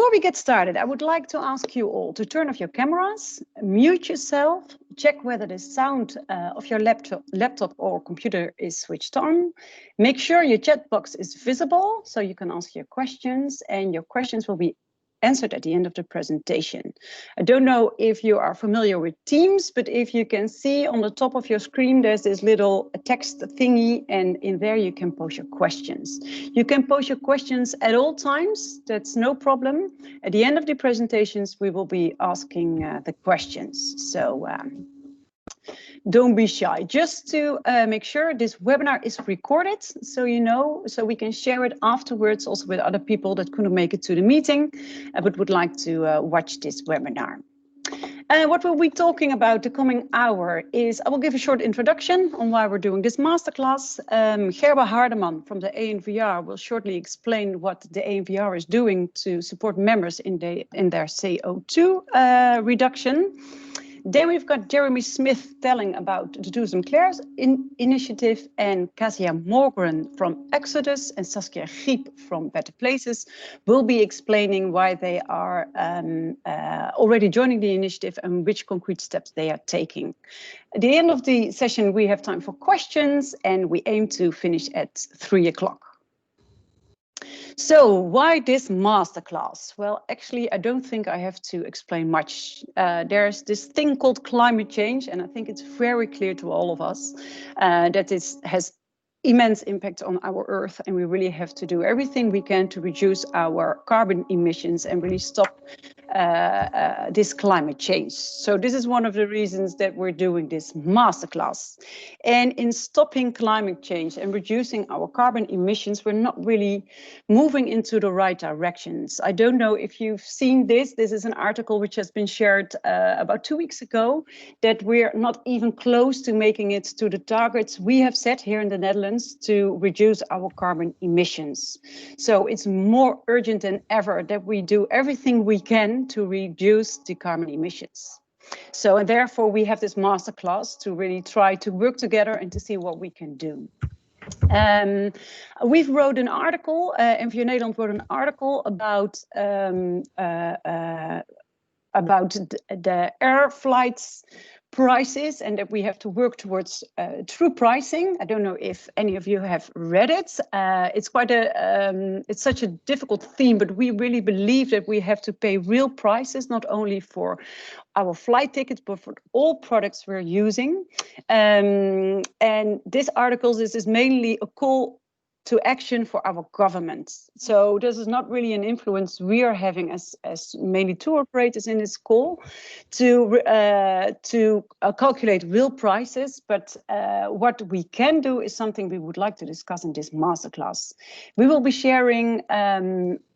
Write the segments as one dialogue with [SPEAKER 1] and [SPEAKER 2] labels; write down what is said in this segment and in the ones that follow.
[SPEAKER 1] Before we get started, I would like to ask you all to turn off your cameras, mute yourself, check whether the sound of your laptop or computer is switched on. Make sure your chat box is visible so you can ask your questions, and your questions will be answered at the end of the presentation. I don't know if you are familiar with Teams, but if you can see on the top of your screen, there's this little text thingy, and in there you can post your questions. You can post your questions at all times, that's no problem. At the end of the presentations, we will be asking the questions. So don't be shy. Just to make sure, this webinar is recorded, so you know, so we can share it afterwards also with other people that couldn't make it to the meeting but would like to watch this webinar. What we'll be talking about the coming hour is, I will give a short introduction on why we're doing this masterclass. Gerber Hardeman from the ANVR will shortly explain what the ANVR is doing to support members in their CO2 reduction. Then we've got Jeremy Smith telling about the Tourism Declares initiative, and Kasia Morgan from Exodus and Saskia Giep from Better Places will be explaining why they are already joining the initiative and which concrete steps they are taking. At the end of the session, we have time for questions, and we aim to finish at 3 o'clock. So why this masterclass? Well, actually, I don't think I have to explain much. There's this thing called climate change, and I think it's very clear to all of us that it has immense impact on our Earth, and we really have to do everything we can to reduce our carbon emissions and really stop this climate change. So this is one of the reasons that we're doing this masterclass. And in stopping climate change and reducing our carbon emissions, we're not really moving into the right directions. I don't know if you've seen this. This is an article which has been shared about 2 weeks ago, that we're not even close to making it to the targets we have set here in the Netherlands to reduce our carbon emissions. So it's more urgent than ever that we do everything we can to reduce the carbon emissions. So, and therefore we have this masterclass to really try to work together and to see what we can do. We've wrote an article, NVO Nederland wrote an article about the air flights prices, and that we have to work towards true pricing. I don't know if any of you have read it. It's quite it's such a difficult theme, but we really believe that we have to pay real prices, not only for our flight tickets, but for all products we're using. And this article, this is mainly a call to action for our government. So this is not really an influence we are having as mainly tour operators in this call to calculate real prices, but what we can do is something we would like to discuss in this masterclass. We will be sharing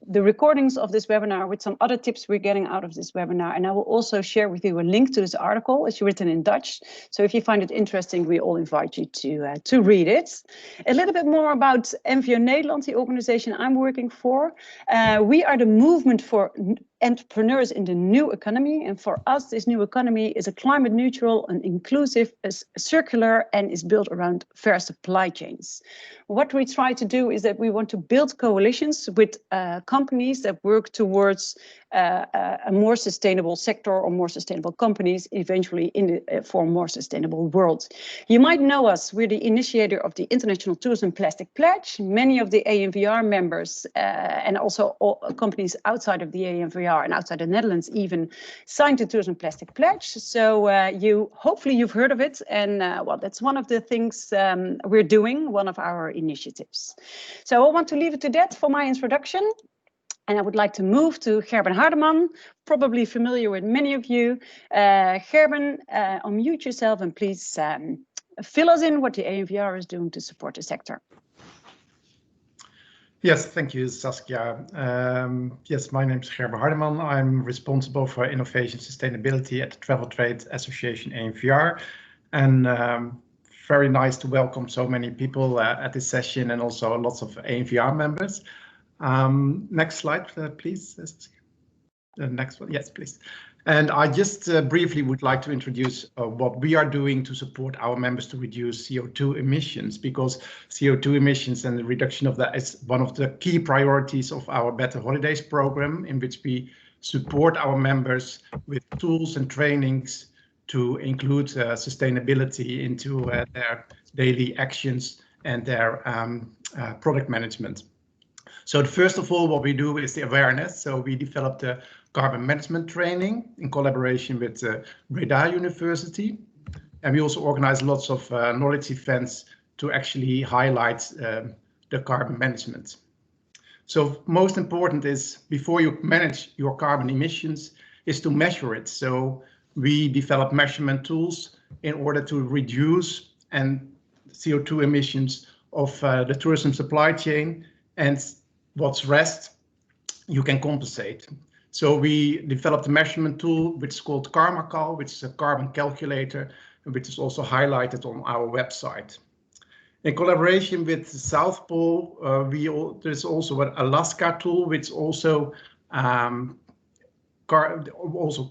[SPEAKER 1] the recordings of this webinar with some other tips we're getting out of this webinar, and I will also share with you a link to this article. It's written in Dutch, so if you find it interesting, we all invite you to read it. A little bit more about NVO Nederland, the organization I'm working for. We are the movement for entrepreneurs in the new economy, and for us this new economy is a climate neutral and inclusive, circular, and is built around fair supply chains. What we try to do is that we want to build coalitions with companies that work towards a more sustainable sector or more sustainable companies eventually for a more sustainable world. You might know us, we're the initiator of the International Tourism Plastic Pledge. Many of the ANVR members and also all companies outside of the ANVR and outside the Netherlands even signed the Tourism Plastic Pledge. So hopefully you've heard of it, and well, that's one of the things we're doing, one of our initiatives. So I want to leave it to that for my introduction. And I would like to move to Gerben Hardeman, probably familiar with many of you. Gerben, unmute yourself and please fill us in what the ANVR is doing to support the sector.
[SPEAKER 2] Yes, thank you, Saskia. Yes, my name is Gerben Hardeman. I'm responsible for innovation sustainability at the Travel Trade Association ANVR. And very nice to welcome so many people at this session, and also lots of ANVR members. Next slide, please. The next one, yes, please. And I just briefly would like to introduce what we are doing to support our members to reduce CO2 emissions, because CO2 emissions and the reduction of that is one of the key priorities of our Better Holidays program, in which we support our members with tools and trainings to include sustainability into their daily actions and their product management. So first of all, what we do is the awareness. So we developed a carbon management training in collaboration with Breda University. And we also organize lots of knowledge events to actually highlight the carbon management. So most important is, before you manage your carbon emissions, is to measure it. So we develop measurement tools in order to reduce CO2 emissions of the tourism supply chain, and what's rest, you can compensate. So we developed a measurement tool which is called CarmaCal, which is a carbon calculator, which is also highlighted on our website. In collaboration with the South Pole, there's also an Alaska tool which also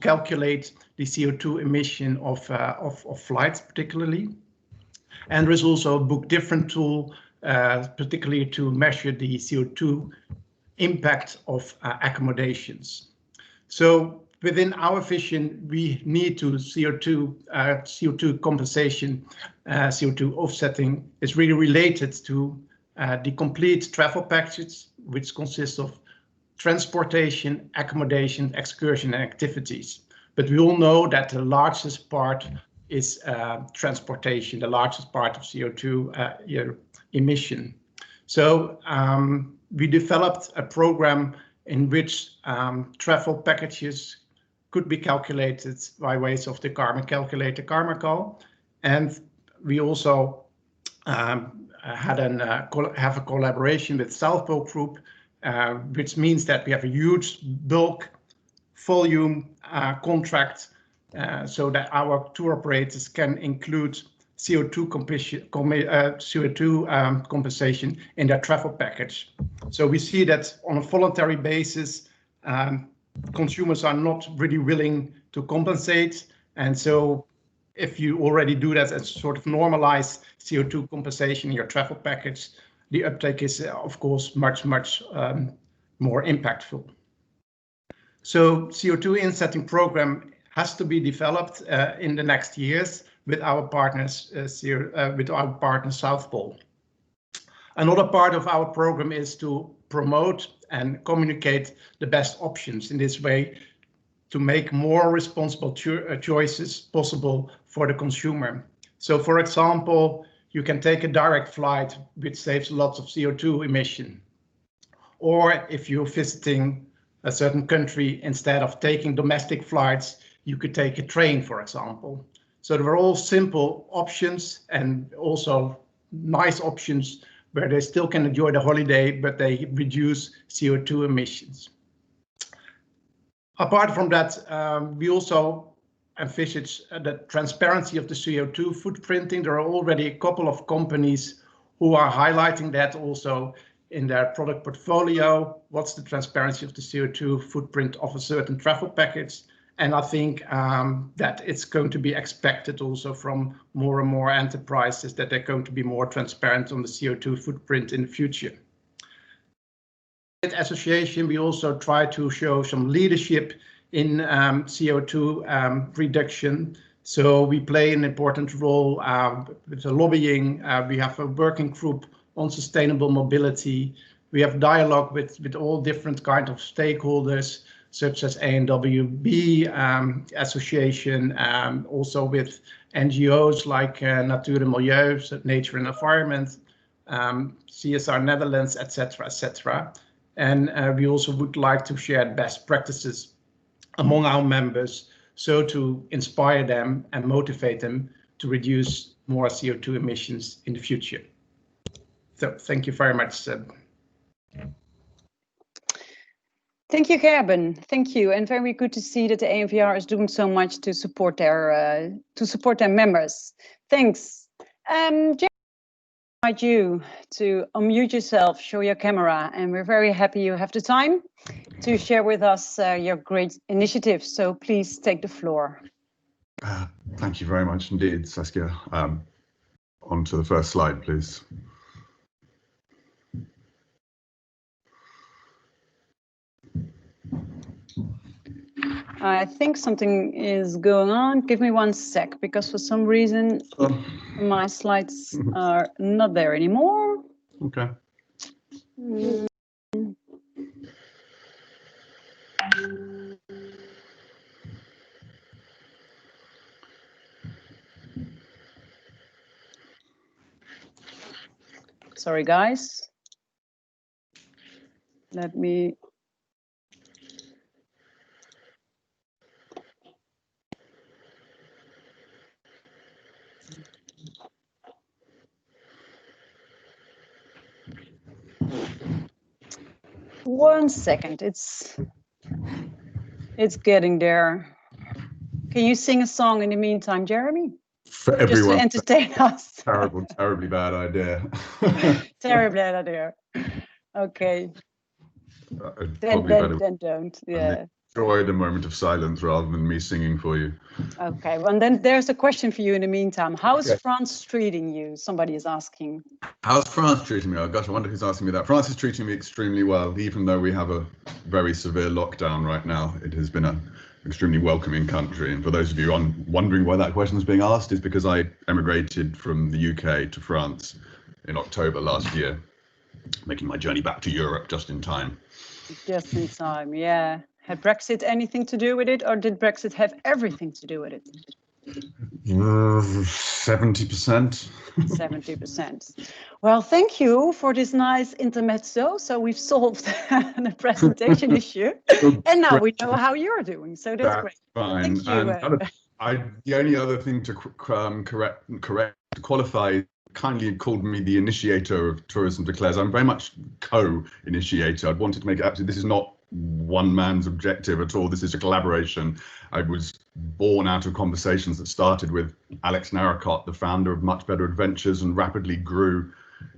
[SPEAKER 2] calculates the CO2 emission of flights particularly. And there is also a Book Different tool, particularly to measure the CO2 impact of accommodations. So within our vision, we need to CO2 compensation, CO2 offsetting is really related to the complete travel package, which consists of transportation, accommodation, excursion, and activities. But we all know that the largest part is transportation, the largest part of CO2 emission. So we developed a program in which travel packages could be calculated by ways of the carbon calculator CarmaCal, and we also have a collaboration with South Pole Group, which means that we have a huge bulk volume contract, so that our tour operators can include CO2 compensation in their travel package. So we see that on a voluntary basis, consumers are not really willing to compensate. And so if you already do that and sort of normalize CO2 compensation in your travel package, the uptake is, of course, much more impactful. So CO2 insetting program has to be developed in the next years with our partners, South Pole. Another part of our program is to promote and communicate the best options in this way, to make more responsible choices possible for the consumer. So, for example, you can take a direct flight, which saves lots of CO2 emission. Or if you're visiting a certain country, instead of taking domestic flights, you could take a train, for example. So they were all simple options and also nice options where they still can enjoy the holiday, but they reduce CO2 emissions. Apart from that, we also envisage the transparency of the CO2 footprinting. There are already a couple of companies who are highlighting that also in their product portfolio. What's the transparency of the CO2 footprint of a certain travel package? And I think that it's going to be expected also from more and more enterprises that they're going to be more transparent on the CO2 footprint in the future. At association, we also try to show some leadership in CO2 reduction. So we play an important role with the lobbying. We have a working group on sustainable mobility. We have dialogue with all different kinds of stakeholders, such as ANWB association, also with NGOs like Natuur en Milieu, so Nature and Environment, CSR Netherlands, etc., etc. And we also would like to share best practices among our members, so to inspire them and motivate them to reduce more CO2 emissions in the future. So thank you very much.
[SPEAKER 1] Thank you, Gerben. Thank you, and very good to see that the ANVR is doing so much to support their members. Thanks. invite you to unmute yourself, show your camera, and we're very happy you have the time to share with us your great initiatives. So please take the floor.
[SPEAKER 3] Thank you very much indeed, Saskia. On to the first slide, please.
[SPEAKER 1] I think something is going on. Give me 1 sec, because for some reason my slides are not there anymore.
[SPEAKER 3] Okay.
[SPEAKER 1] Sorry, guys. Let me. One second, it's getting there. Can you sing a song in the meantime, Jeremy?
[SPEAKER 3] For everyone.
[SPEAKER 1] Just to entertain us.
[SPEAKER 3] Terribly bad idea.
[SPEAKER 1] Terribly bad idea. Okay. Then don't. Yeah.
[SPEAKER 3] Enjoy the moment of silence rather than me singing for you.
[SPEAKER 1] Okay. Well, then there's a question for you in the meantime. How's France treating you? Somebody is asking.
[SPEAKER 3] How's France treating me? Oh gosh, I wonder who's asking me that. France is treating me extremely well, even though we have a very severe lockdown right now. It has been an extremely welcoming country. And for those of you wondering why that question is being asked, is because I emigrated from the UK to France in October last year, making my journey back to Europe just in time.
[SPEAKER 1] Just in time, yeah. Had Brexit anything to do with it, or did Brexit have everything to do with it?
[SPEAKER 3] 70%.
[SPEAKER 1] 70%. Well, thank you for this nice intermezzo. So we've solved the presentation issue, and now we know how you're doing. So that's great.
[SPEAKER 3] Fine.
[SPEAKER 1] Thank you.
[SPEAKER 3] The only other thing to qualify, kindly called me the initiator of Tourism Declares. I'm very much co-initiator. I wanted to make it absolutely, this is not one man's objective at all. This is a collaboration. I was born out of conversations that started with Alex Narracott, the founder of Much Better Adventures, and rapidly grew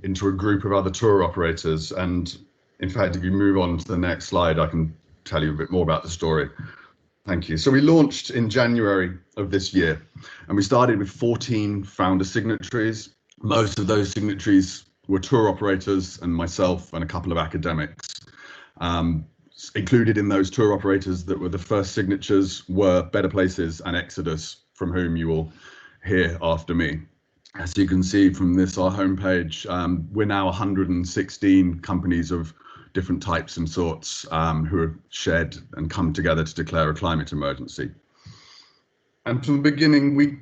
[SPEAKER 3] into a group of other tour operators. And in fact, if you move on to the next slide, I can tell you a bit more about the story. Thank you. So we launched in January of this year, and we started with 14 founder signatories. Most of those signatories were tour operators and myself and a couple of academics. Included in those tour operators that were the first signatures were Better Places and Exodus, from whom you will hear after me. As you can see from this, our homepage, we're now 116 companies of different types and sorts who have shared and come together to declare a climate emergency. And from the beginning, we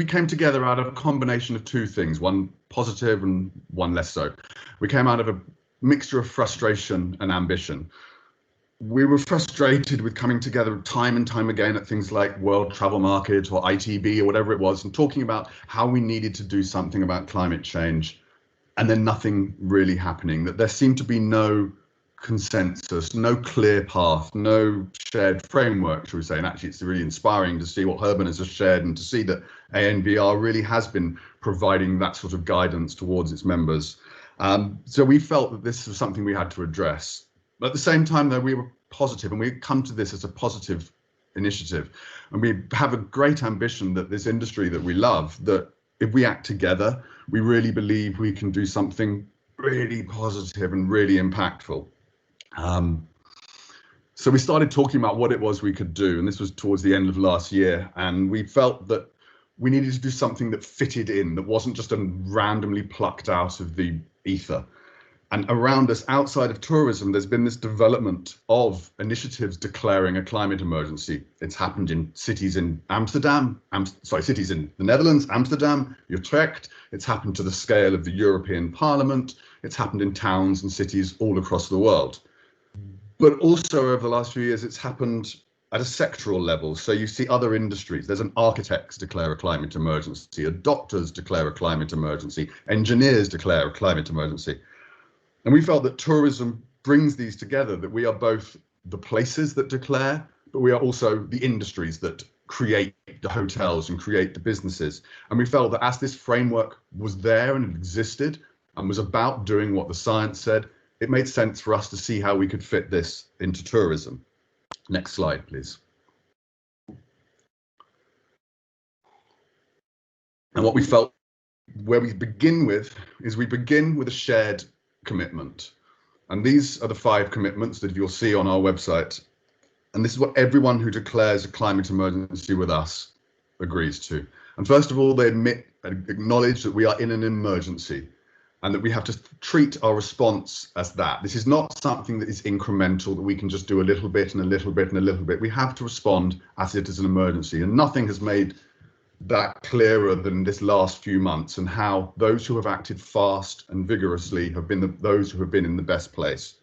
[SPEAKER 3] came together out of a combination of two things, one positive and one less so. We came out of a mixture of frustration and ambition. We were frustrated with coming together time and time again at things like World Travel Market or ITB or whatever it was, and talking about how we needed to do something about climate change, and then nothing really happening, that there seemed to be no consensus, no clear path, no shared framework, shall we say. And actually, it's really inspiring to see what Herben has just shared and to see that ANVR really has been providing that sort of guidance towards its members. So we felt that this was something we had to address. But at the same time, though, we were positive, and we come to this as a positive initiative. And we have a great ambition that this industry that we love, that if we act together, we really believe we can do something really positive and really impactful. So we started talking about what it was we could do, and this was towards the end of last year. And we felt that we needed to do something that fitted in, that wasn't just randomly plucked out of the ether. And around us, outside of tourism, there's been this development of initiatives declaring a climate emergency. It's happened in cities in cities in the Netherlands, Amsterdam, Utrecht. It's happened to the scale of the European Parliament. It's happened in towns and cities all across the world. But also over the last few years, it's happened at a sectoral level. So you see other industries. There's an architects declare a climate emergency, a doctors declare a climate emergency, engineers declare a climate emergency. And we felt that tourism brings these together, that we are both the places that declare, but we are also the industries that create the hotels and create the businesses. And we felt that as this framework was there and it existed and was about doing what the science said, it made sense for us to see how we could fit this into tourism. Next slide, please. And what we felt where we begin with is we begin with a shared commitment. And these are the 5 commitments that you'll see on our website. And this is what everyone who declares a climate emergency with us agrees to. And first of all, they admit and acknowledge that we are in an emergency and that we have to treat our response as that. This is not something that is incremental, that we can just do a little bit and a little bit and a little bit. We have to respond as it is an emergency. And nothing has made that clearer than this last few months, and how those who have acted fast and vigorously have been those who have been in the best place.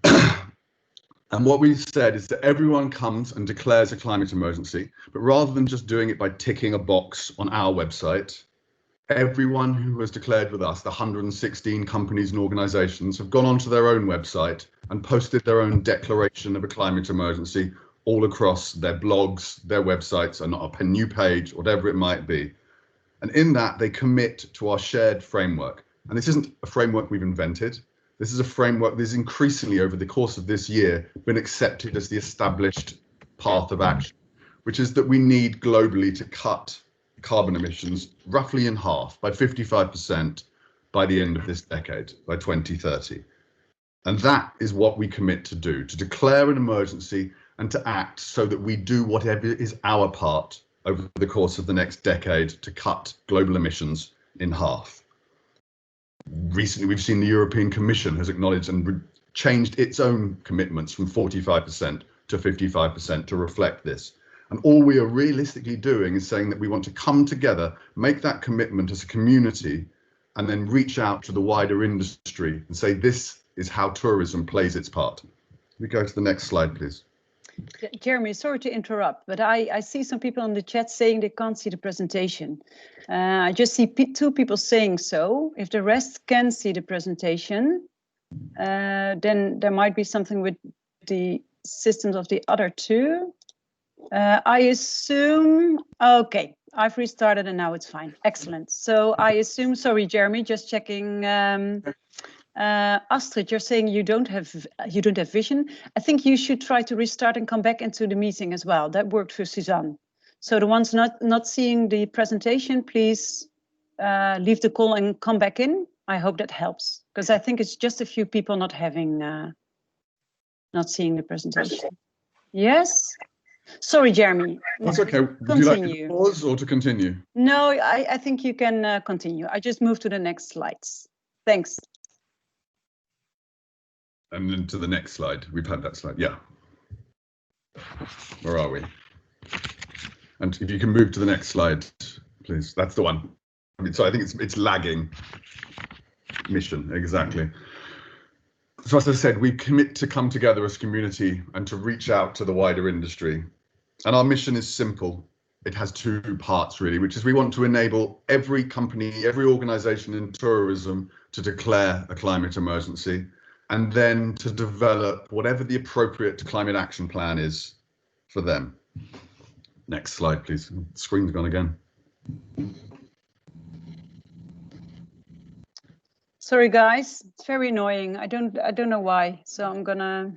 [SPEAKER 3] And what we've said is that everyone comes and declares a climate emergency, but rather than just doing it by ticking a box on our website, everyone who has declared with us, the 116 companies and organizations, have gone onto their own website and posted their own declaration of a climate emergency all across their blogs, their websites, and a new page, whatever it might be. And in that, they commit to our shared framework. And this isn't a framework we've invented. This is a framework that is increasingly over the course of this year been accepted as the established path of action, which is that we need globally to cut carbon emissions roughly in half, by 55%, by the end of this decade, by 2030. And that is what we commit to do, to declare an emergency and to act so that we do whatever is our part over the course of the next decade to cut global emissions in half. Recently, we've seen the European Commission has acknowledged and changed its own commitments from 45% to 55% to reflect this. And all we are realistically doing is saying that we want to come together, make that commitment as a community, and then reach out to the wider industry and say, this is how tourism plays its part. We go to the next slide, please.
[SPEAKER 1] Jeremy, sorry to interrupt, but I see some people in the chat saying they can't see the presentation. I just see 2 people saying so. If the rest can see the presentation, then there might be something with the systems of the other 2. I assume, okay, I've restarted and now it's fine. Excellent. So I assume, sorry, Jeremy, just checking. Astrid, you're saying you don't have vision. I think you should try to restart and come back into the meeting as well. That worked for Suzanne. So the ones not seeing the presentation, please leave the call and come back in. I hope that helps, because I think it's just a few people not seeing the presentation. Yes. Sorry, Jeremy.
[SPEAKER 3] That's okay. Would you like to pause or to continue?
[SPEAKER 1] No, I think you can continue. I just moved to the next slides. Thanks.
[SPEAKER 3] And then to the next slide. We've had that slide. Yeah. Where are we? And if you can move to the next slide, please. That's the one. I mean, so I think it's lagging. Mission, exactly. So as I said, we commit to come together as a community and to reach out to the wider industry. And our mission is simple. It has 2 parts, really, which is we want to enable every company, every organization in tourism to declare a climate emergency, and then to develop whatever the appropriate climate action plan is for them. Next slide, please. The screen's gone again.
[SPEAKER 1] Sorry, guys. It's very annoying. I don't know why. So I'm gonna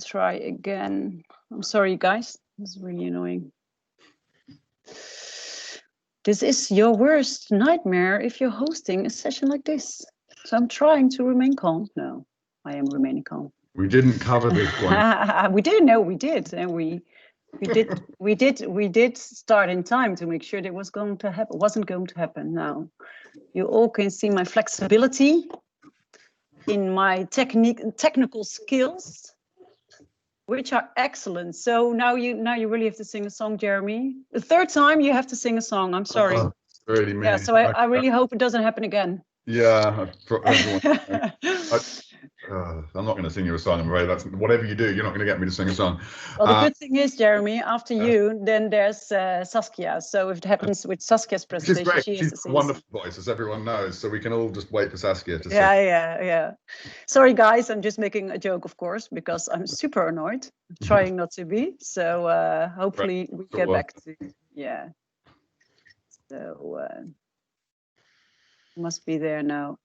[SPEAKER 1] try again. I'm sorry, guys. This is really annoying. This is your worst nightmare if you're hosting a session like this. So I'm trying to remain calm. No, I am remaining calm.
[SPEAKER 3] We didn't cover this one.
[SPEAKER 1] We did. No, we did, and we did start in time to make sure that wasn't going to happen. Now, you all can see my flexibility in my technical skills, which are excellent. So now you really have to sing a song, Jeremy. The 3rd time you have to sing a song. I'm sorry.
[SPEAKER 3] Really mean.
[SPEAKER 1] So I really hope it doesn't happen again.
[SPEAKER 3] Yeah, I'm not going to sing you a song, I'm afraid. That's whatever you do, you're not going to get me to sing a song.
[SPEAKER 1] Well, the good thing is, Jeremy, after you, then there's Saskia. So if it happens with Saskia's presentation,
[SPEAKER 3] She's great.
[SPEAKER 1] she
[SPEAKER 3] She's
[SPEAKER 1] is
[SPEAKER 3] a wonderful voice, as everyone knows. So we can all just wait for Saskia to sing.
[SPEAKER 1] Yeah. Sorry, guys, I'm just making a joke, of course, because I'm super annoyed, trying not to be. So hopefully we get back to, yeah. So must be there now.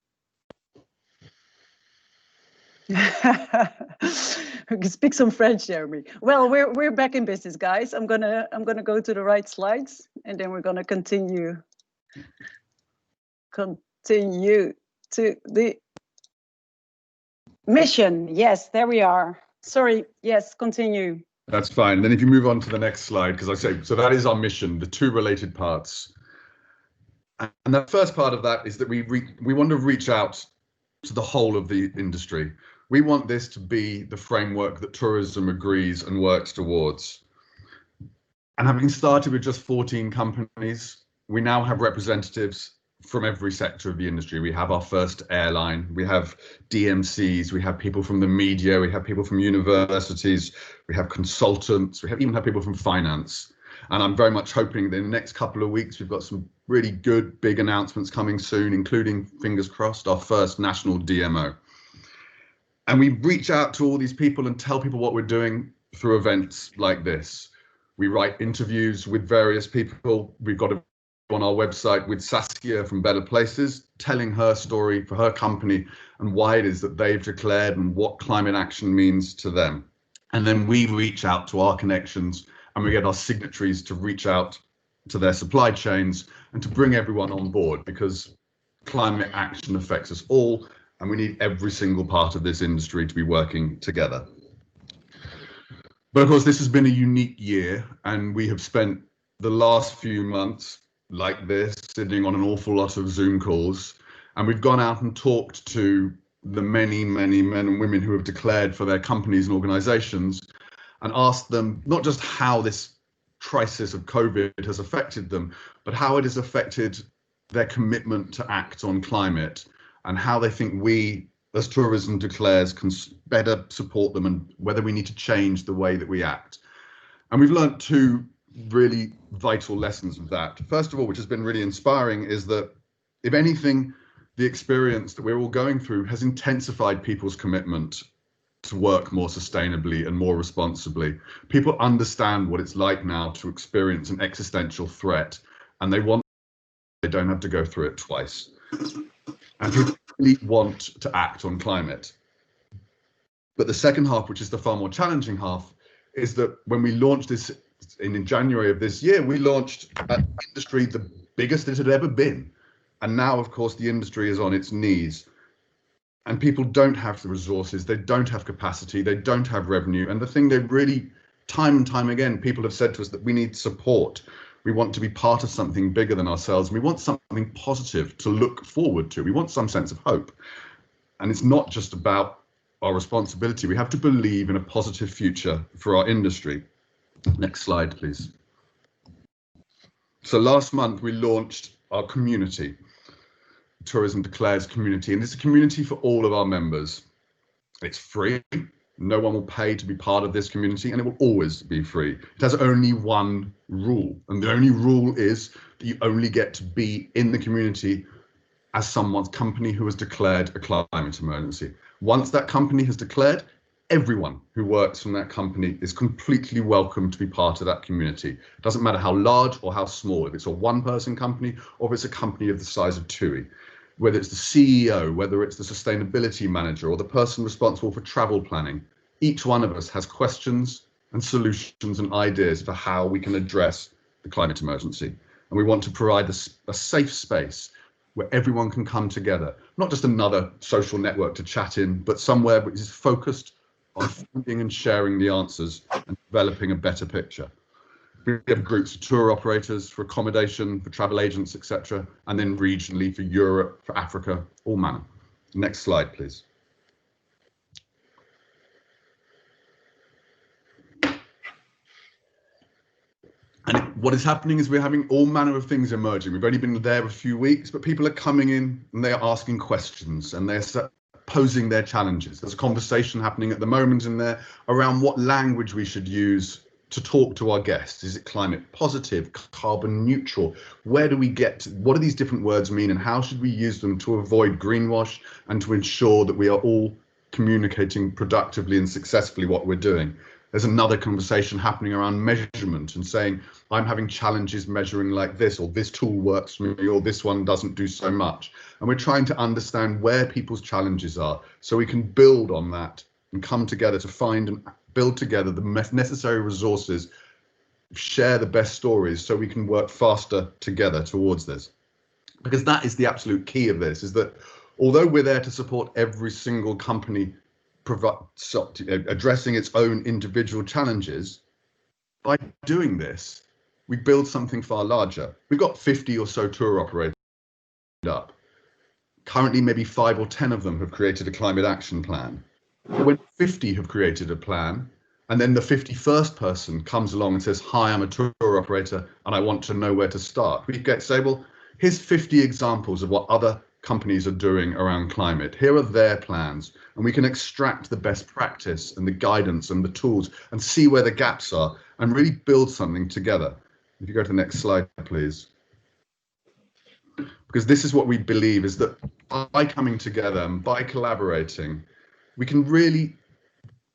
[SPEAKER 1] We can speak some French, Jeremy. Well, we're back in business, guys. I'm gonna go to the right slides, and then we're gonna continue to the mission. Yes, there we are. Sorry. Yes, continue.
[SPEAKER 3] That's fine. Then if you move on to the next slide, because I say, so that is our mission, the two related parts. And the first part of that is that we want to reach out to the whole of the industry. We want this to be the framework that tourism agrees and works towards. And having started with just 14 companies, we now have representatives from every sector of the industry. We have our first airline, we have DMCs, we have people from the media, we have people from universities, we have consultants, we even have people from finance. And I'm very much hoping that in the next couple of weeks, we've got some really good big announcements coming soon, including, fingers crossed, our first national DMO. And we reach out to all these people and tell people what we're doing through events like this. We write interviews with various people. We've got on our website with Saskia from Better Places, telling her story for her company and why it is that they've declared and what climate action means to them. And then we reach out to our connections and we get our signatories to reach out to their supply chains and to bring everyone on board, because climate action affects us all and we need every single part of this industry to be working together. But of course, this has been a unique year, and we have spent the last few months like this, sitting on an awful lot of Zoom calls, and we've gone out and talked to the many, many men and women who have declared for their companies and organizations and asked them not just how this crisis of COVID has affected them, but how it has affected their commitment to act on climate and how they think we, as Tourism Declares, can better support them and whether we need to change the way that we act. And we've learned two really vital lessons of that. First of all, which has been really inspiring, is that if anything, the experience that we're all going through has intensified people's commitment to work more sustainably and more responsibly. People understand what it's like now to experience an existential threat, and they don't have to go through it twice. And people really want to act on climate. But the second half, which is the far more challenging half, is that when we launched this in January of this year, we launched an industry the biggest it had ever been. And now, of course, the industry is on its knees. And people don't have the resources, they don't have capacity, they don't have revenue. And the thing they really, time and time again, people have said to us that we need support. We want to be part of something bigger than ourselves. We want something positive to look forward to. We want some sense of hope. And it's not just about our responsibility. We have to believe in a positive future for our industry. Next slide, please. So last month, we launched our community, Tourism Declares community, and it's a community for all of our members. It's free. No one will pay to be part of this community, and it will always be free. It has only one rule, and the only rule is that you only get to be in the community as someone's company who has declared a climate emergency. Once that company has declared, everyone who works from that company is completely welcome to be part of that community. It doesn't matter how large or how small, if it's a one-person company or if it's a company of the size of TUI. Whether it's the CEO, whether it's the sustainability manager or the person responsible for travel planning, each one of us has questions and solutions and ideas for how we can address the climate emergency. And we want to provide a safe space where everyone can come together, not just another social network to chat in, but somewhere which is focused on finding and sharing the answers and developing a better picture. We have groups for tour operators, for accommodation, for travel agents, etc., and then regionally for Europe, for Africa, all manner. Next slide, please. And what is happening is we're having all manner of things emerging. We've only been there a few weeks, but people are coming in and they are asking questions and they're posing their challenges. There's a conversation happening at the moment in there around what language we should use to talk to our guests. Is it climate positive, carbon neutral? Where do we get, what do these different words mean, and how should we use them to avoid greenwash and to ensure that we are all communicating productively and successfully what we're doing? There's another conversation happening around measurement and saying, I'm having challenges measuring like this, or this tool works for me, or this one doesn't do so much. And we're trying to understand where people's challenges are so we can build on that and come together to find and build together the necessary resources, share the best stories so we can work faster together towards this. Because that is the absolute key of this, is that although we're there to support every single company addressing its own individual challenges, by doing this, we build something far larger. We've got 50 or so tour operators up. Currently, maybe 5 or 10 of them have created a climate action plan. When 50 have created a plan, and then the 51st person comes along and says, hi, I'm a tour operator and I want to know where to start, we get say, well, here's 50 examples of what other companies are doing around climate. Here are their plans, and we can extract the best practice and the guidance and the tools and see where the gaps are and really build something together. If you go to the next slide, please. Because this is what we believe, is that by coming together and by collaborating, we can really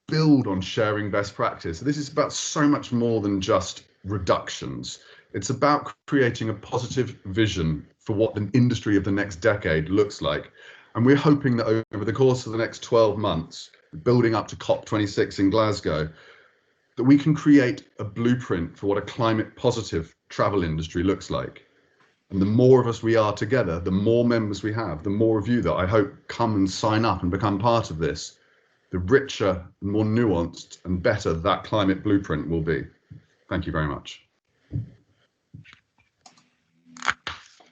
[SPEAKER 3] build on sharing best practice. This is about so much more than just reductions. It's about creating a positive vision for what the industry of the next decade looks like. And we're hoping that over the course of the next 12 months, building up to COP26 in Glasgow, that we can create a blueprint for what a climate positive travel industry looks like. And the more of us we are together, the more members we have, the more of you that I hope come and sign up and become part of this, the richer and more nuanced and better that climate blueprint will be. Thank you very much.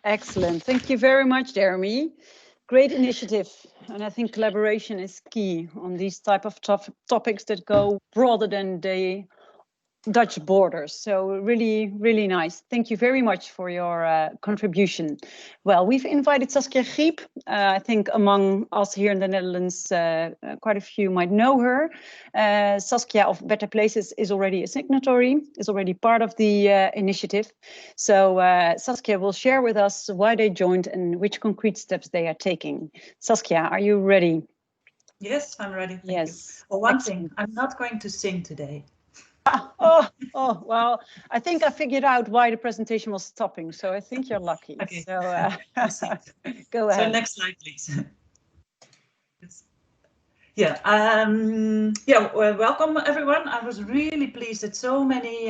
[SPEAKER 1] Excellent. Thank you very much, Jeremy. Great initiative. And I think collaboration is key on these type of topics that go broader than the Dutch borders. So really, really nice. Thank you very much for your contribution. Well, we've invited Saskia Griep. I think among us here in the Netherlands, quite a few might know her. Saskia of Better Places is already a signatory, is already part of the initiative. So Saskia will share with us why they joined and which concrete steps they are taking. Saskia, are you ready?
[SPEAKER 4] Yes, I'm ready. Thank
[SPEAKER 1] yes.
[SPEAKER 4] You. Well, one thing, I'm not going to sing today.
[SPEAKER 1] Oh, well, I think I figured out why the presentation was stopping, so I think you're lucky.
[SPEAKER 4] Okay.
[SPEAKER 1] So go ahead.
[SPEAKER 4] So next slide, please. Yeah, well, welcome everyone. I was really pleased that so many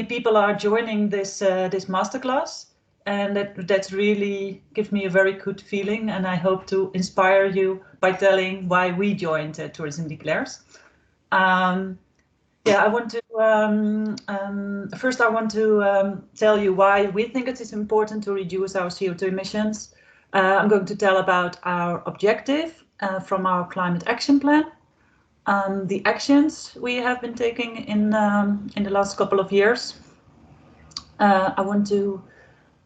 [SPEAKER 4] people are joining this this masterclass, and that's really gives me a very good feeling, and I hope to inspire you by telling why we joined Tourism Declares. Yeah, I want to first I want to tell you why we think it is important to reduce our CO2 emissions. I'm going to tell about our objective from our climate action plan, the actions we have been taking in the last couple of years. I want to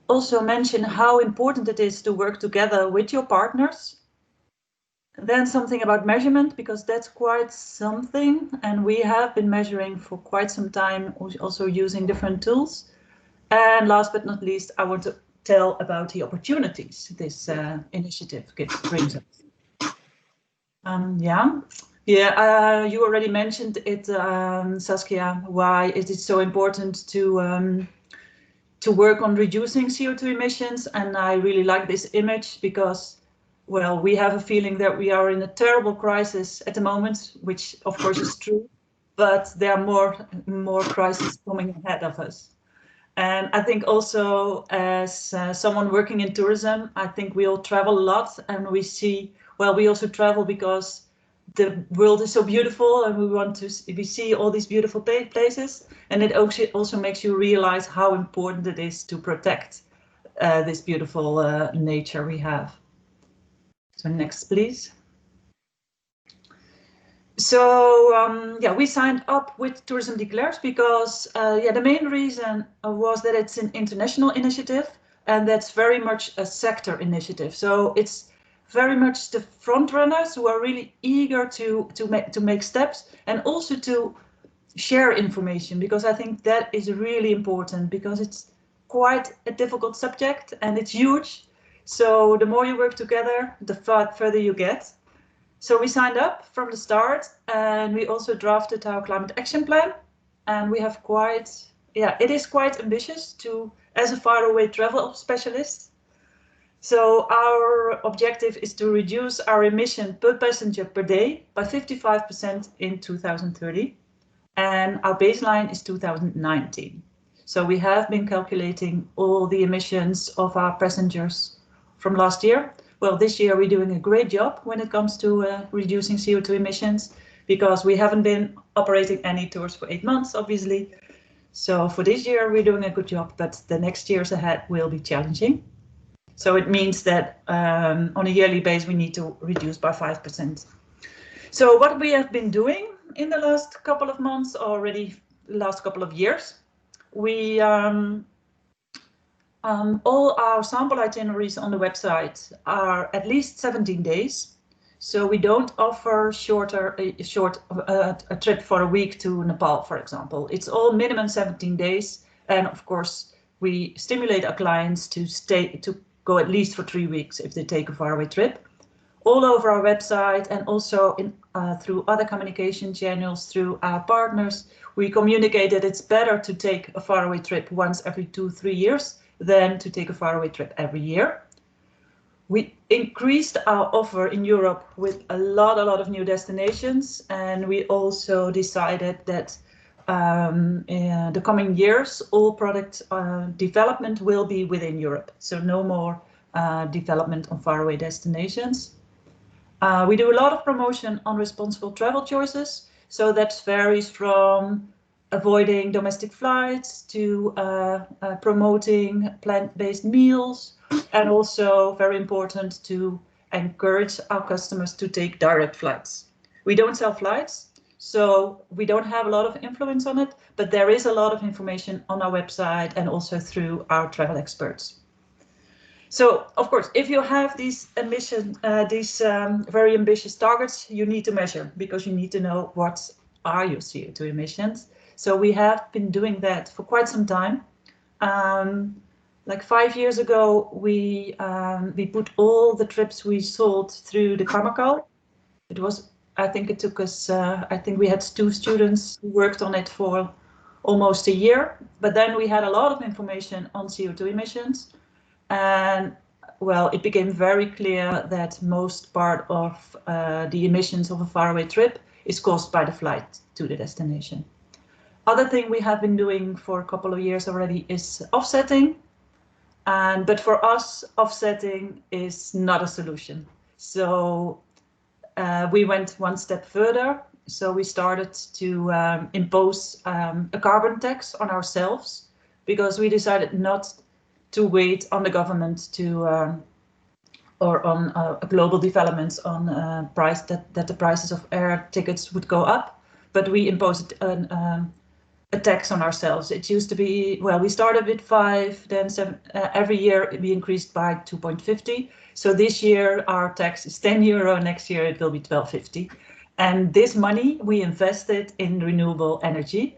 [SPEAKER 4] also mention how important it is to work together with your partners. Then something about measurement, because that's quite something, and we have been measuring for quite some time, also using different tools. And last but not least, I want to tell about the opportunities this initiative brings us. You already mentioned it, Saskia, why it is so important to work on reducing CO2 emissions, and I really like this image because, well, we have a feeling that we are in a terrible crisis at the moment, which of course is true, but there are more crises coming ahead of us. And I think also as someone working in tourism, I think we all travel a lot, and we see, well, we also travel because the world is so beautiful and we see all these beautiful places, and it also makes you realize how important it is to protect this beautiful nature we have. So next, please. So we signed up with Tourism Declares because the main reason was that it's an international initiative, and that's very much a sector initiative. So it's very much the front runners who are really eager to make steps and also to share information, because I think that is really important, because it's quite a difficult subject and it's huge. So the more you work together, the further you get. So we signed up from the start, and we also drafted our climate action plan. And we have it is quite ambitious as a faraway travel specialist. So our objective is to reduce our emission per passenger per day by 55% in 2030. And our baseline is 2019. So we have been calculating all the emissions of our passengers from last year. Well, this year we're doing a great job when it comes to reducing CO2 emissions, because we haven't been operating any tours for 8 months, obviously. So for this year we're doing a good job, but the next years ahead will be challenging. So it means that on a yearly basis we need to reduce by 5%. So what we have been doing in the last couple of months, already last couple of years, we all our sample itineraries on the website are at least 17 days. So we don't offer a trip for a week to Nepal, for example. It's all minimum 17 days. And of course, we stimulate our clients to go at least for 3 weeks if they take a faraway trip. All over our website, and also through other communication channels, through our partners, we communicate that it's better to take a faraway trip once every 2-3 years than to take a faraway trip every year. We increased our offer in Europe with a lot of new destinations, and we also decided that in the coming years, all product development will be within Europe. So no more development on faraway destinations. We do a lot of promotion on responsible travel choices. So that varies from avoiding domestic flights to promoting plant-based meals, and also very important to encourage our customers to take direct flights. We don't sell flights, so we don't have a lot of influence on it, but there is a lot of information on our website and also through our travel experts. So, of course, if you have these very ambitious targets, you need to measure, because you need to know what are your CO2 emissions. So we have been doing that for quite some time. Like 5 years ago, we put all the trips we sold through the Karmakal. I think it took us, I think we had 2 students who worked on it for almost a year, but then we had a lot of information on CO2 emissions. And well, it became very clear that most part of the emissions of a faraway trip is caused by the flight to the destination. Other thing we have been doing for a couple of years already is offsetting. But for us, offsetting is not a solution. So we went one step further. So we started to impose a carbon tax on ourselves, because we decided not to wait on the government or on global developments on price that the prices of air tickets would go up, but we imposed a tax on ourselves. It used to be, well, we started with 5, then 7, every year we increased by 2.50. So this year our tax is €10, next year it will be 12.50. And this money we invested in renewable energy.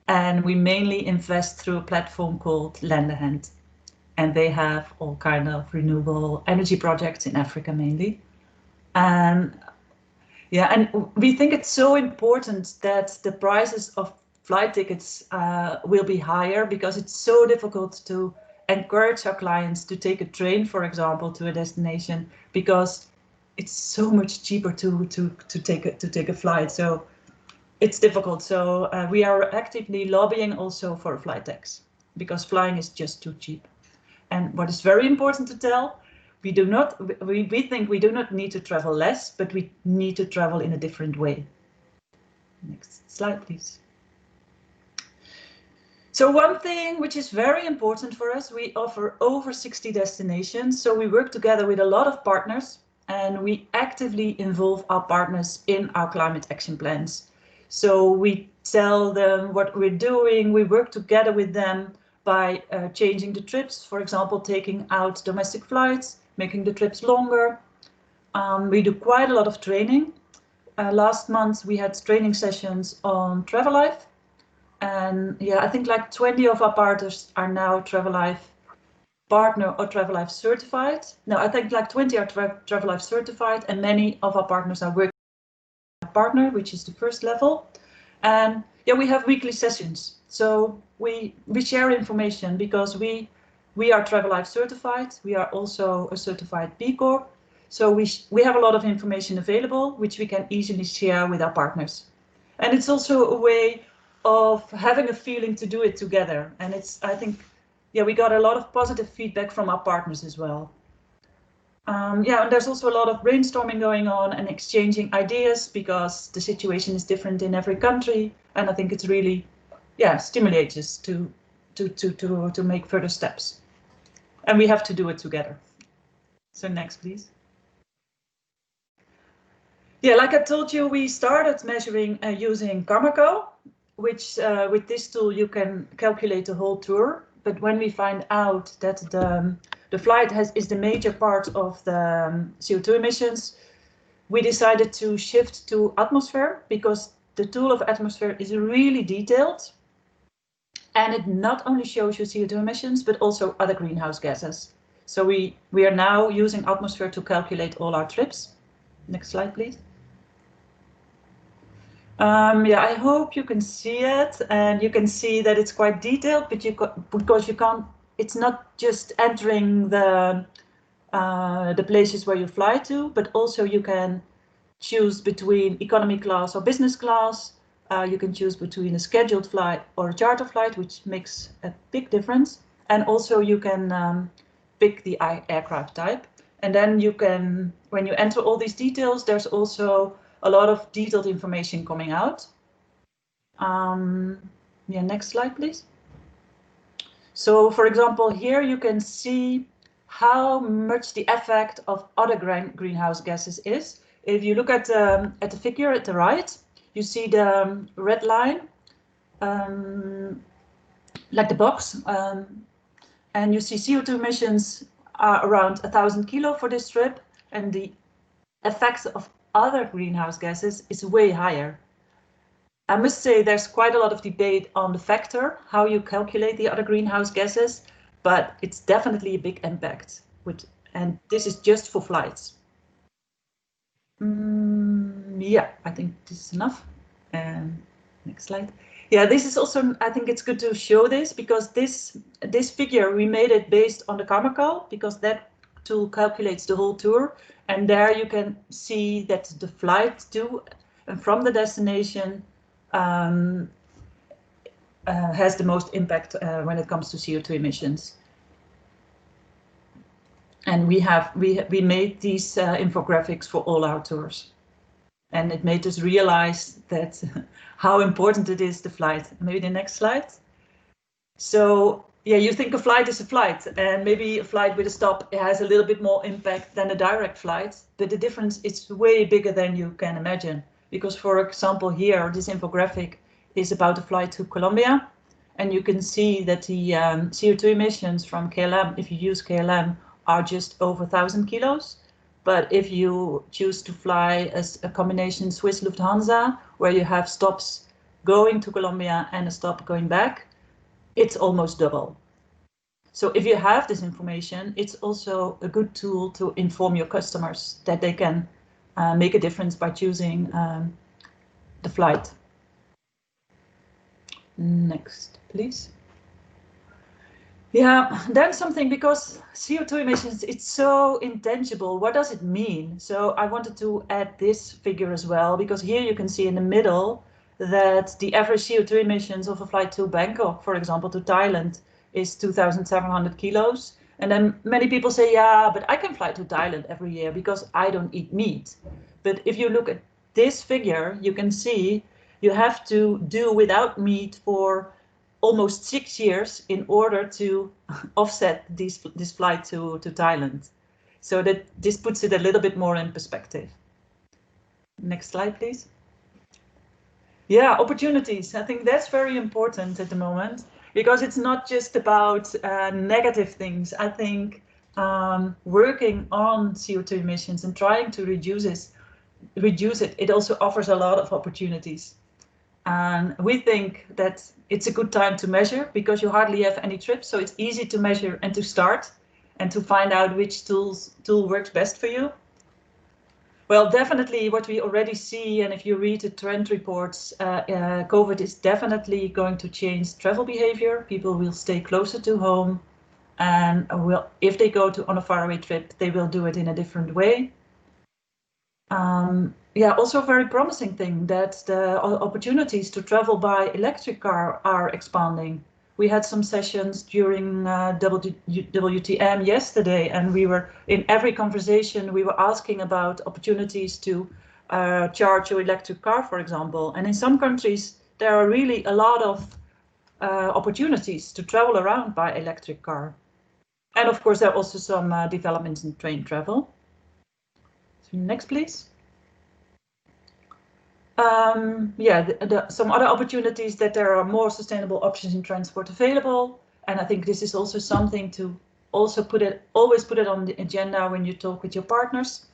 [SPEAKER 4] And we mainly invest through a platform called Lend a Hand. And they have all kind of renewable energy projects in Africa mainly. And yeah, and we think it's so important that the prices of flight tickets will be higher, because it's so difficult to encourage our clients to take a train, for example, to a destination, because it's so much cheaper to take a flight. So it's difficult. So we are actively lobbying also for a flight tax, because flying is just too cheap. And what is very important to tell, we think we do not need to travel less, but we need to travel in a different way. Next slide, please. So one thing which is very important for us, we offer over 60 destinations. So we work together with a lot of partners, and we actively involve our partners in our climate action plans. So we tell them what we're doing, we work together with them by changing the trips, for example, taking out domestic flights, making the trips longer, We do quite a lot of training. Last month we had training sessions on Travel Life, and yeah, I think like 20 of our partners are now Travel Life partner or Travel Life certified. No, I think like 20 are Travel Life certified, and many of our partners are working with partner, which is the first level. And yeah, we have weekly sessions. So we share information because we are Travel Life certified. We are also a certified B Corp. So we have a lot of information available, which we can easily share with our partners. And it's also a way of having a feeling to do it together. And it's, I think, yeah, we got a lot of positive feedback from our partners as well. Yeah, and there's also a lot of brainstorming going on and exchanging ideas because the situation is different in every country. And I think it's really, yeah, stimulates us to make further steps. And we have to do it together. So next, please. Yeah, like I told you, we started measuring using Camarco, which with this tool you can calculate the whole tour. But when we find out that the flight is the major part of the CO2 emissions, we decided to shift to atmosphere because the tool of atmosphere is really detailed. And it not only shows you CO2 emissions, but also other greenhouse gases. So we are now using atmosphere to calculate all our trips. Next slide, please. Yeah, I hope you can see it, and you can see that it's quite detailed, but because you can't, it's not just entering the places where you fly to, but also you can choose between economy class or business class. You can choose between a scheduled flight or a charter flight, which makes a big difference. And also you can pick the aircraft type. And then you can, when you enter all these details, there's also a lot of detailed information coming out. Yeah, next slide, please. So, for example, here you can see how much the effect of other greenhouse gases is. If you look at the figure at the right, you see the red line, like the box, and you see CO2 emissions are around 1,000 kilo for this trip, and the effects of other greenhouse gases is way higher. I must say there's quite a lot of debate on the factor, how you calculate the other greenhouse gases, but it's definitely a big impact. And this is just for flights. Yeah, I think this is enough. Next slide. Yeah, this is also, I think it's good to show this because this figure, we made it based on the Camarco because that tool calculates the whole tour. And there you can see that the flight to and from the destination has the most impact when it comes to CO2 emissions. And we made these infographics for all our tours. And it made us realize that how important it is, the flight. Maybe the next slide. So yeah, you think a flight is a flight, and maybe a flight with a stop has a little bit more impact than a direct flight, but the difference is way bigger than you can imagine. Because for example, here, this infographic is about a flight to Colombia, and you can see that the CO2 emissions from KLM, if you use KLM, are just over 1,000 kilos. But if you choose to fly as a combination Swiss Lufthansa, where you have stops going to Colombia and a stop going back, it's almost double. So if you have this information, it's also a good tool to inform your customers that they can make a difference by choosing the flight. Next, please. Yeah, then something, because CO2 emissions, it's so intangible. What does it mean? So I wanted to add this figure as well, because here you can see in the middle that the average CO2 emissions of a flight to Bangkok, for example, to Thailand, is 2,700 kilos. And then many people say, yeah, but I can fly to Thailand every year because I don't eat meat. But if you look at this figure, you can see you have to do without meat for almost 6 years in order to offset this flight to Thailand. So that this puts it a little bit more in perspective. Next slide, please. Yeah, opportunities. I think that's very important at the moment, because it's not just about negative things. I think working on CO2 emissions and trying to reduce it, it also offers a lot of opportunities. And we think that it's a good time to measure because you hardly have any trips. So it's easy to measure and to start and to find out which tool works best for you. Well, definitely what we already see, and if you read the trend reports, COVID is definitely going to change travel behavior. People will stay closer to home, and if they go on a faraway trip, they will do it in a different way. Yeah, also a very promising thing that the opportunities to travel by electric car are expanding. We had some sessions during WTM yesterday, and we were in every conversation we were asking about opportunities to charge your electric car, for example. And in some countries there are really a lot of opportunities to travel around by electric car. And of course there are also some developments in train travel. So next, please. Yeah, some other opportunities that there are more sustainable options in transport available, and I think this is also something to also always put it on the agenda when you talk with your partners,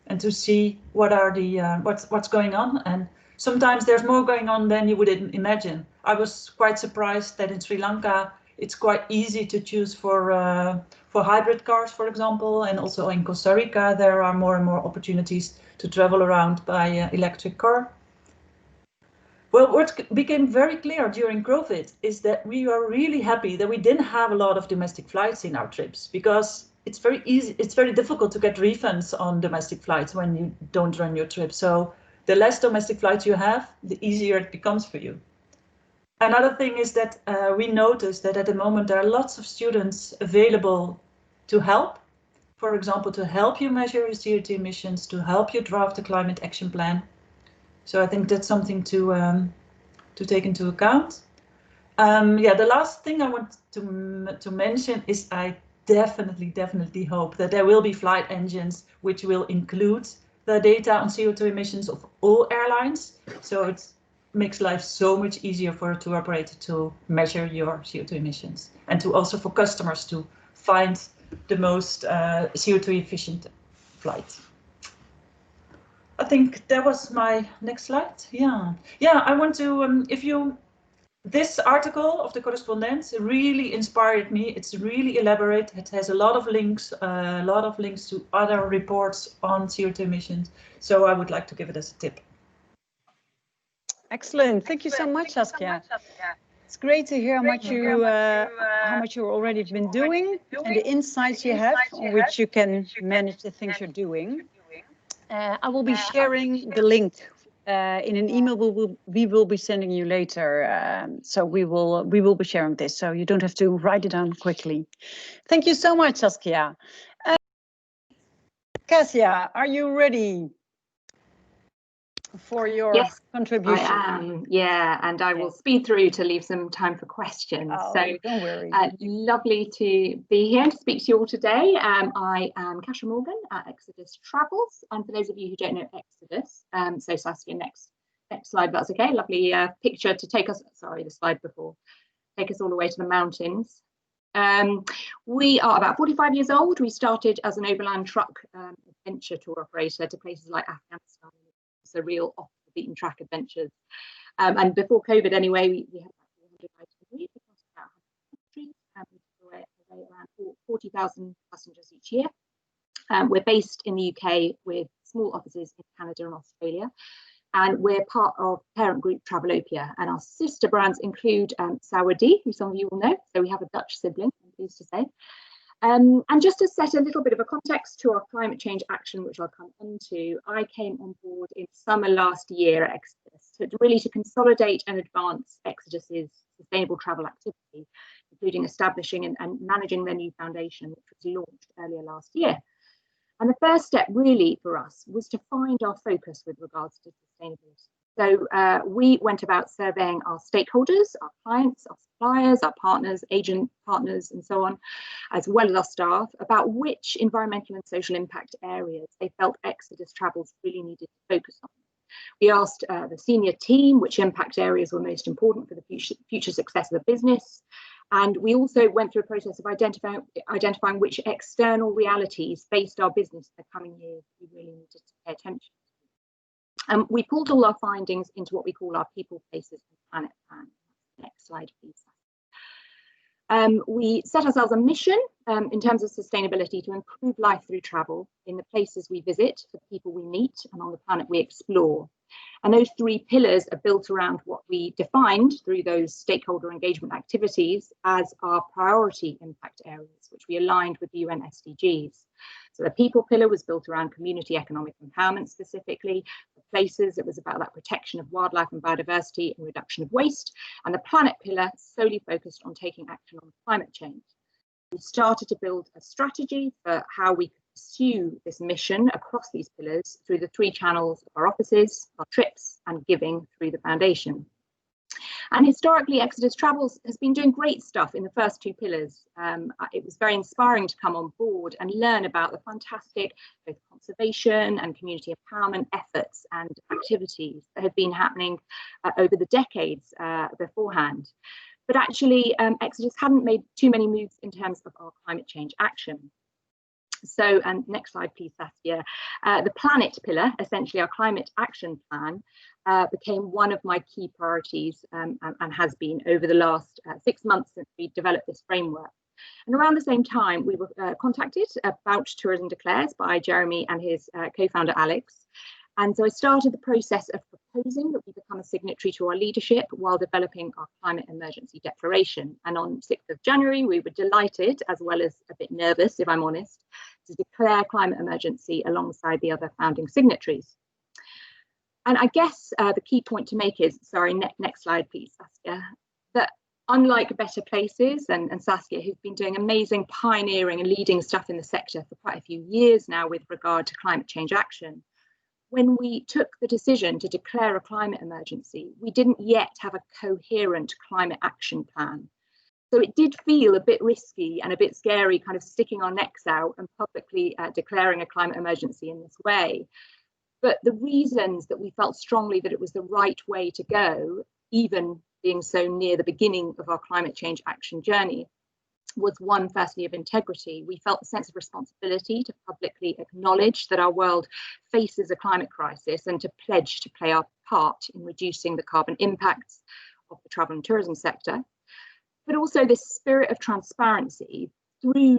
[SPEAKER 4] and to see what are the what's going on. And sometimes there's more going on than you would imagine. I was quite surprised that in Sri Lanka it's quite easy to choose for hybrid cars, for example, and also in Costa Rica there are more and more opportunities to travel around by electric car. Well, what became very clear during COVID is that we are really happy that we didn't have a lot of domestic flights in our trips, because it's very difficult to get refunds on domestic flights when you don't run your trip. So the less domestic flights you have, the easier it becomes for you. Another thing is that we noticed that at the moment there are lots of students available to help. For example, to help you measure your CO2 emissions, to help you draft a climate action plan. So I think that's something to take into account. Yeah, the last thing I want to mention is I definitely hope that there will be flight engines which will include the data on CO2 emissions of all airlines. So it makes life so much easier for a tour operator to measure your CO2 emissions, and to also for customers to find the most CO2 efficient flight. I think that was my next slide. Yeah, I want to, this article of the correspondence really inspired me. It's really elaborate. It has a lot of links to other reports on CO2 emissions. So I would like to give it as a tip.
[SPEAKER 1] Excellent. Thank you so much, Saskia. It's great to hear how much you've already been doing and the insights you have on which you can manage the things you're doing. I will be sharing the link in an email we will be sending you later. So we will be sharing this, so you don't have to write it down quickly. Thank you so much, Saskia. Kasia, are you ready for your contribution?
[SPEAKER 5] I am, yeah, and I will speed through to leave some time for questions. So
[SPEAKER 1] don't worry.
[SPEAKER 5] Lovely to be here to speak to you all today. I am Kasia Morgan at Exodus Travels, and for those of you who don't know Exodus, so Saskia, next slide, that's okay. Lovely picture to take us, sorry, the slide before, take us all the way to the mountains. We are about 45 years old. We started as an overland truck adventure tour operator to places like Afghanistan. So real off the beaten track adventures. And before COVID anyway, we had about 400 items a week across about 100 countries, and we away around 40,000 passengers each year. We're based in the UK with small offices in Canada and Australia, and we're part of parent group Travelopia, and our sister brands include Saudi, who some of you will know. So we have a Dutch sibling, I'm pleased to say. And just to set a little bit of a context to our climate change action, which I'll come onto, I came on board in summer last year at Exodus, really to consolidate and advance Exodus's sustainable travel activity, including establishing and managing their new foundation, which was launched earlier last year. And the first step really for us was to find our focus with regards to sustainability. So we went about surveying our stakeholders, our clients, our suppliers, our partners, agent partners, and so on, as well as our staff, about which environmental and social impact areas they felt Exodus Travels really needed to focus on. We asked the senior team which impact areas were most important for the future success of the business, And we also went through a process of identifying which external realities faced our business in the coming years we really needed to pay attention to. We pulled all our findings into what we call our People, Places and Planet Plan. Next slide, please. We set ourselves a mission in terms of sustainability to improve life through travel in the places we visit, the people we meet, and on the planet we explore. And those 3 pillars are built around what we defined through those stakeholder engagement activities as our priority impact areas, which we aligned with the UN SDGs. So the people pillar was built around community economic empowerment specifically. The places, it was about that protection of wildlife and biodiversity and reduction of waste. And the planet pillar solely focused on taking action on climate change. We started to build a strategy for how we could pursue this mission across these pillars through the 3 channels of our offices, our trips, and giving through the foundation. And historically, Exodus Travels has been doing great stuff in the first 2 pillars. It was very inspiring to come on board and learn about the fantastic both conservation and community empowerment efforts and activities that had been happening over the decades beforehand. But actually, Exodus hadn't made too many moves in terms of our climate change action. So, and next slide, please, Saskia. The planet pillar, essentially our climate action plan, became one of my key priorities and has been over the last 6 months since we developed this framework. And around the same time, we were contacted about Tourism Declares by Jeremy and his co-founder Alex. And so I started the process of proposing that we become a signatory to our leadership while developing our climate emergency declaration. And on 6th of January, we were delighted, as well as a bit nervous, if I'm honest, to declare climate emergency alongside the other founding signatories. And I guess the key point to make is, sorry, next slide, please, Saskia, that unlike Better Places and Saskia, who've been doing amazing pioneering and leading stuff in the sector for quite a few years now with regard to climate change action, when we took the decision to declare a climate emergency, we didn't yet have a coherent climate action plan. So it did feel a bit risky and a bit scary, kind of sticking our necks out and publicly declaring a climate emergency in this way. But the reasons that we felt strongly that it was the right way to go, even being so near the beginning of our climate change action journey, was one, firstly, of integrity. We felt a sense of responsibility to publicly acknowledge that our world faces a climate crisis and to pledge to play our part in reducing the carbon impacts of the travel and tourism sector. But also this spirit of transparency. Through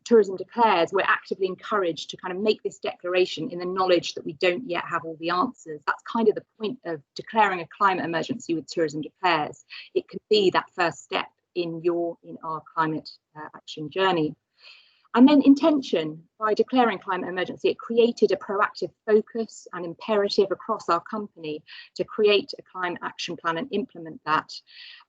[SPEAKER 5] Tourism Declares, we're actively encouraged to kind of make this declaration in the knowledge that we don't yet have all the answers. That's kind of the point of declaring a climate emergency with Tourism Declares. It could be that first step in our climate action journey. And then intention. By declaring climate emergency, it created a proactive focus and imperative across our company to create a climate action plan and implement that,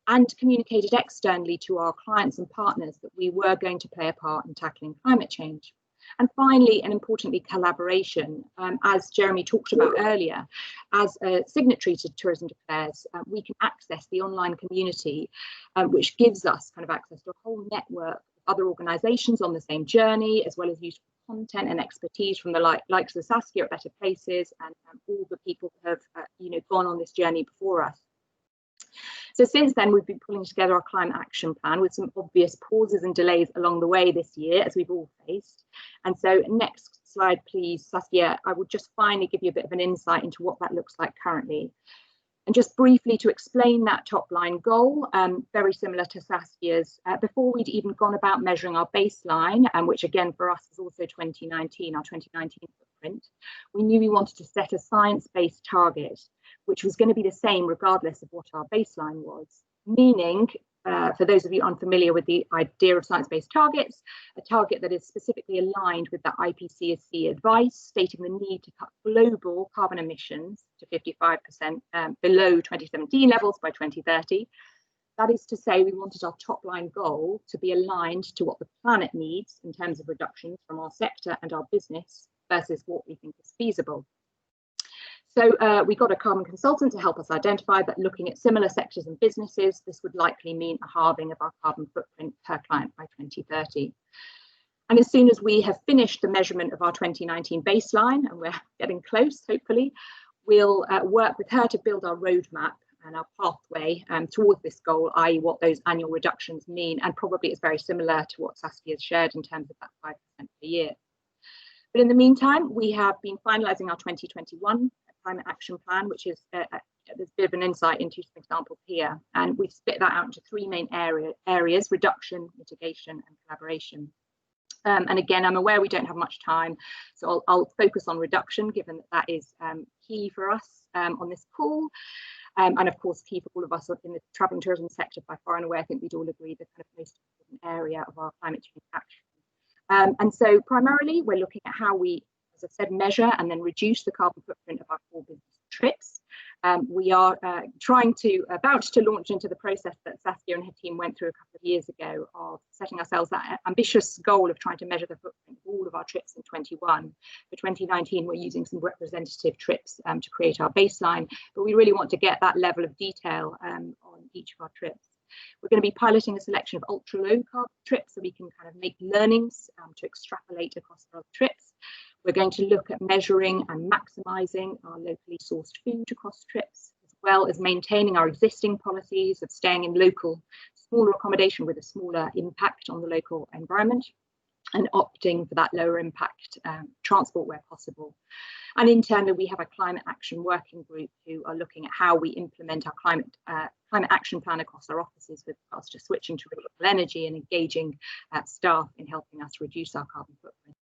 [SPEAKER 5] and communicated externally to our clients and partners that we were going to play a part in tackling climate change. And finally, and importantly, collaboration. As Jeremy talked about earlier, as a signatory to Tourism Declares, we can access the online community, which gives us kind of access to a whole network of other organisations on the same journey, as well as useful content and expertise from the likes of Saskia at Better Places and all the people who have gone on this journey before us. So since then, we've been pulling together our climate action plan with some obvious pauses and delays along the way this year, as we've all faced. And so next slide, please, Saskia. I will just finally give you a bit of an insight into what that looks like currently. And just briefly to explain that top line goal, very similar to Saskia's, before we'd even gone about measuring our baseline, which again for us is also 2019, our 2019 footprint, we knew we wanted to set a science-based target, which was going to be the same regardless of what our baseline was. Meaning, for those of you unfamiliar with the idea of science-based targets, a target that is specifically aligned with the IPCC advice, stating the need to cut global carbon emissions to 55% below 2017 levels by 2030. That is to say, we wanted our top line goal to be aligned to what the planet needs in terms of reductions from our sector and our business versus what we think is feasible. So we got a carbon consultant to help us identify that looking at similar sectors and businesses, this would likely mean a halving of our carbon footprint per client by 2030. And as soon as we have finished the measurement of our 2019 baseline, and we're getting close, hopefully, we'll work with her to build our roadmap and our pathway way towards this goal, i.e. what those annual reductions mean, and probably it's very similar to what Saskia has shared in terms of that 5% per year. But in the meantime, we have been finalising our 2021 climate action plan, which is there's a bit of an insight into some examples here, and we've split that out into three main areas: reduction, mitigation, and collaboration. And again, I'm aware we don't have much time, so I'll focus on reduction, given that that is key for us on this call, and of course key for all of us in the travel and tourism sector by far and away. I think we'd all agree the kind of most important area of our climate change action. And so primarily we're looking at how we, as I said, measure and then reduce the carbon footprint of our core business trips. We are about to launch into the process that Saskia and her team went through a couple of years ago of setting ourselves that ambitious goal of trying to measure the footprint of all of our trips in 21. For 2019, we're using some representative trips to create our baseline, but we really want to get that level of detail on each of our trips. We're going to be piloting a selection of ultra low carbon trips so we can kind of make learnings to extrapolate across our trips. We're going to look at measuring and maximising our locally sourced food across trips, as well as maintaining our existing policies of staying in local, smaller accommodation with a smaller impact on the local environment, and opting for that lower impact transport where possible. And internally, we have a climate action working group who are looking at how we implement our climate action plan across our offices with regards to switching to renewable energy and engaging staff in helping us reduce our carbon footprint.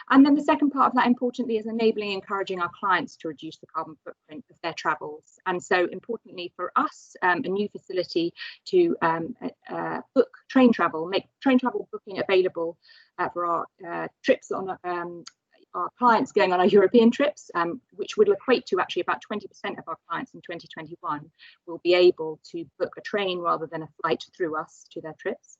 [SPEAKER 5] And then the second part of that, importantly, is enabling and encouraging our clients to reduce the carbon footprint of their travels. And so importantly for us, a new facility to book train travel, make train travel booking available for our trips on our clients going on our European trips, which would equate to actually about 20% of our clients in 2021 will be able to book a train rather than a flight through us to their trips.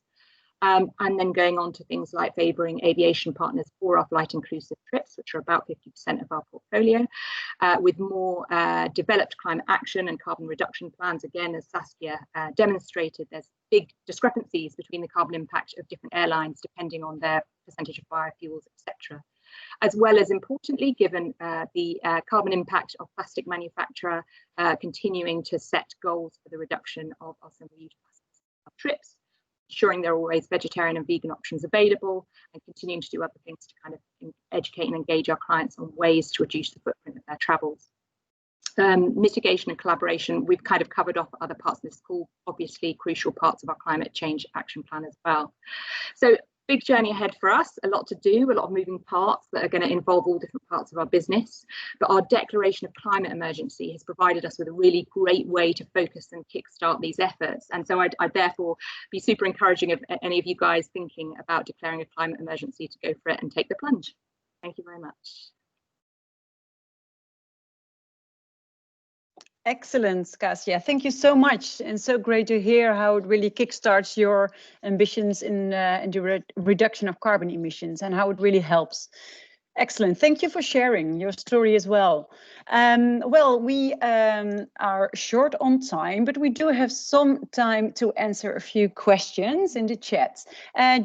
[SPEAKER 5] And then going on to things like favouring aviation partners for our flight inclusive trips, which are about 50% of our portfolio, with more developed climate action and carbon reduction plans. Again, as Saskia demonstrated, there's big discrepancies between the carbon impact of different airlines depending on their percentage of biofuels, etc. As well as importantly, given the carbon impact of plastic manufacturer continuing to set goals for the reduction of our single-use plastics trips, ensuring there are always vegetarian and vegan options available, and continuing to do other things to kind of educate and engage our clients on ways to reduce the footprint of their travels. Mitigation and collaboration, we've kind of covered off other parts of this call, obviously crucial parts of our climate change action plan as well. So big journey ahead for us, a lot to do, a lot of moving parts that are going to involve all different parts of our business. But our declaration of climate emergency has provided us with a really great way to focus and kickstart these efforts. And so I'd therefore be super encouraging of any of you guys thinking about declaring a climate emergency to go for it and take the plunge. Thank you very much.
[SPEAKER 1] Excellent, Saskia. Thank you so much, and so great to hear how it really kickstarts your ambitions in the reduction of carbon emissions and how it really helps. Excellent. Thank you for sharing your story as well. Well, we are short on time, but we do have some time to answer a few questions in the chat.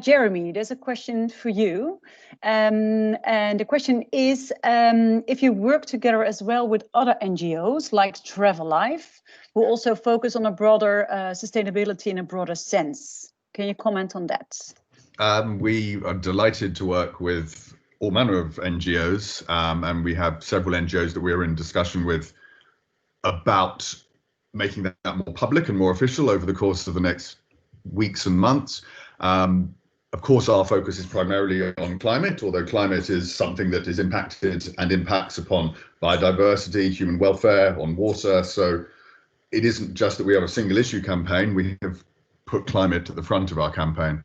[SPEAKER 1] Jeremy, there's a question for you. And the question is, if you work together as well with other NGOs like Travel Life, who also focus on a broader sustainability in a broader sense. Can you comment on that?
[SPEAKER 3] We are delighted to work with all manner of NGOs, and we have several NGOs that we're in discussion with about making that more public and more official over the course of the next weeks and months. Of course, our focus is primarily on climate, although climate is something that is impacted and impacts upon biodiversity, human welfare, on water. So it isn't just that we have a single issue campaign, we have put climate at the front of our campaign.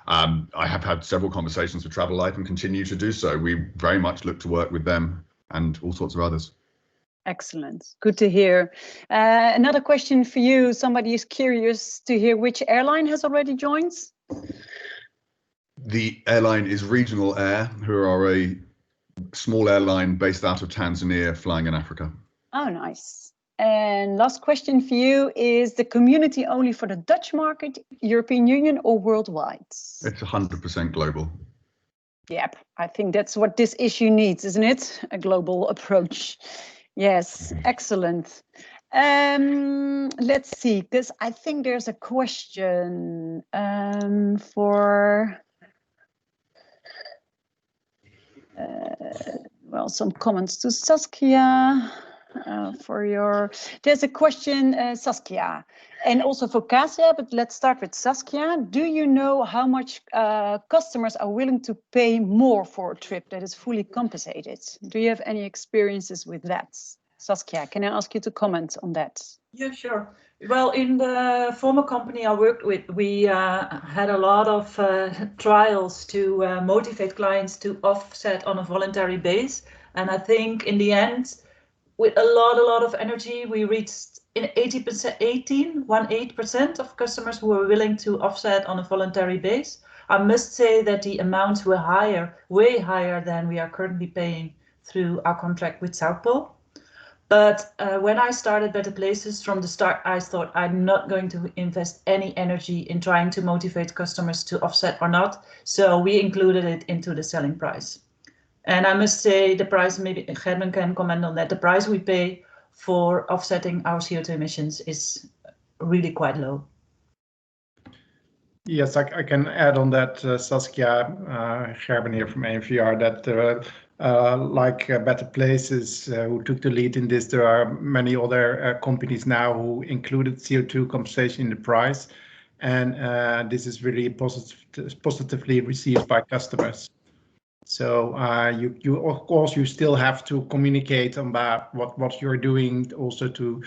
[SPEAKER 3] I have had several conversations with Travel Life and continue to do so. We very much look to work with them and all sorts of others.
[SPEAKER 1] Excellent. Good to hear. Another question for you. Somebody is curious to hear which airline has already joined.
[SPEAKER 3] The airline is Regional Air, who are a small airline based out of Tanzania flying in Africa.
[SPEAKER 1] Oh, nice. And last question for you, is the community only for the Dutch market, European Union, or worldwide?
[SPEAKER 3] It's 100% global.
[SPEAKER 1] Yep, I think that's what this issue needs, isn't it? A global approach. Yes, excellent. Let's see, because I think there's a question for, well, some comments to Saskia for your, there's a question, Saskia, and also for Kasia, but let's start with Saskia. Do you know how much customers are willing to pay more for a trip that is fully compensated? Do you have any experiences with that? Saskia, can I ask you to comment on that?
[SPEAKER 4] Yeah, sure. Well, in the former company I worked with, we had a lot of trials to motivate clients to offset on a voluntary base. And I think in the end, with a lot of energy, we reached in 18% of customers who were willing to offset on a voluntary base. I must say that the amounts were higher, way higher than we are currently paying through our contract with South Pole. But when I started Better Places, from the start, I thought I'm not going to invest any energy in trying to motivate customers to offset or not. So we included it into the selling price. And I must say the price, maybe Gerben can comment on that, the price we pay for offsetting our CO2 emissions is really quite low.
[SPEAKER 2] Yes, I can add on that, Saskia, Gerben here from ANVR, that like Better Places, who took the lead in this, there are many other companies now who included CO2 compensation in the price, and this is really positively received by customers. So you of course you still have to communicate about what you're doing also to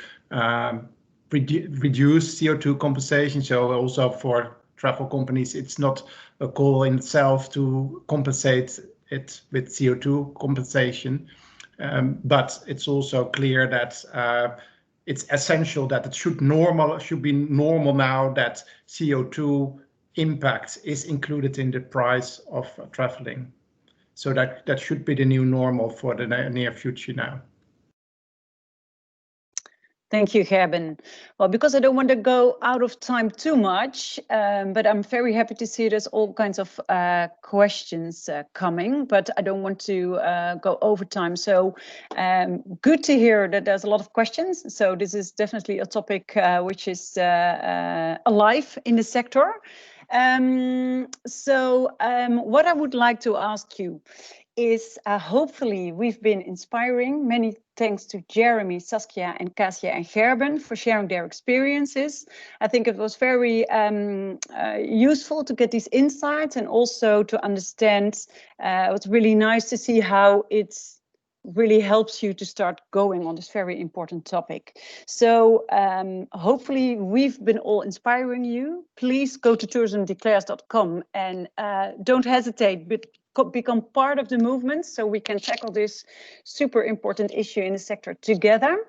[SPEAKER 2] reduce CO2 compensation. So also for travel companies, it's not a goal in itself to compensate it with CO2 compensation, but it's also clear that it's essential that it should be normal now that CO2 impact is included in the price of traveling. So that should be the new normal for the near future now.
[SPEAKER 1] Thank you, Gerben. Well, because I don't want to go out of time too much, but I'm very happy to see there's all kinds of questions coming, but I don't want to go over time. So good to hear that there's a lot of questions. So this is definitely a topic which is alive in the sector. What I would like to ask you is hopefully we've been inspiring. Many thanks to Jeremy, Saskia, and Kasia and Gerben for sharing their experiences. I think it was very useful to get these insights and also to understand. It was really nice to see how it's really helps you to start going on this very important topic. So hopefully we've been all inspiring you. Please go to tourismdeclares.com and don't hesitate, but become part of the movement so we can tackle this super important issue in the sector together.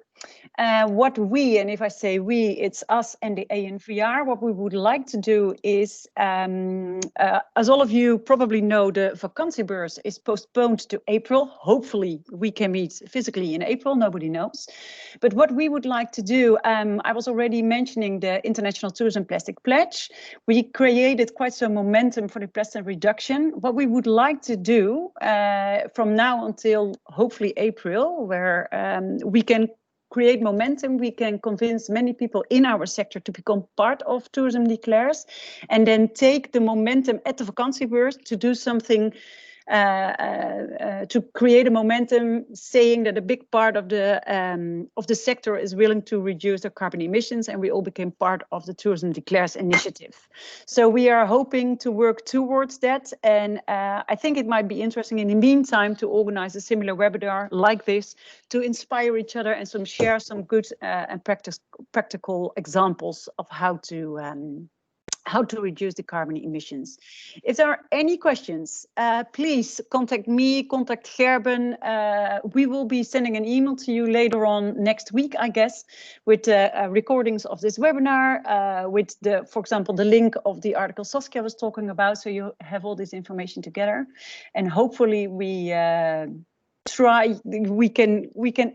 [SPEAKER 1] What we, and if I say we, it's us and the ANVR, what we would like to do is, as all of you probably know, the vakantiebeurs is postponed to April. Hopefully we can meet physically in April, nobody knows. But what we would like to do, I was already mentioning the International Tourism Plastic Pledge. We created quite some momentum for the plastic reduction. What we would like to do from now until hopefully April, where we can create momentum, we can convince many people in our sector to become part of Tourism Declares, and then take the momentum at the vakantiebeurs to do something, to create a momentum, saying that a big part of the sector is willing to reduce their carbon emissions, and we all became part of the Tourism Declares initiative. So we are hoping to work towards that, and I think it might be interesting in the meantime to organize a similar webinar like this to inspire each other and share some good and practical examples of how to reduce the carbon emissions. If there are any questions, please contact me, contact Gerben. We will be sending an email to you later on next week, I guess, with recordings of this webinar, with for example, the link of the article Saskia was talking about, so you have all this information together. And hopefully we can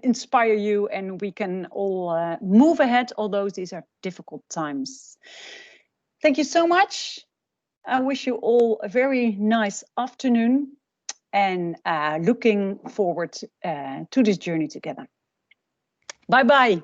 [SPEAKER 1] inspire you and we can all move ahead, although these are difficult times. Thank you so much. I wish you all a very nice afternoon and looking forward to this journey together. Bye-bye.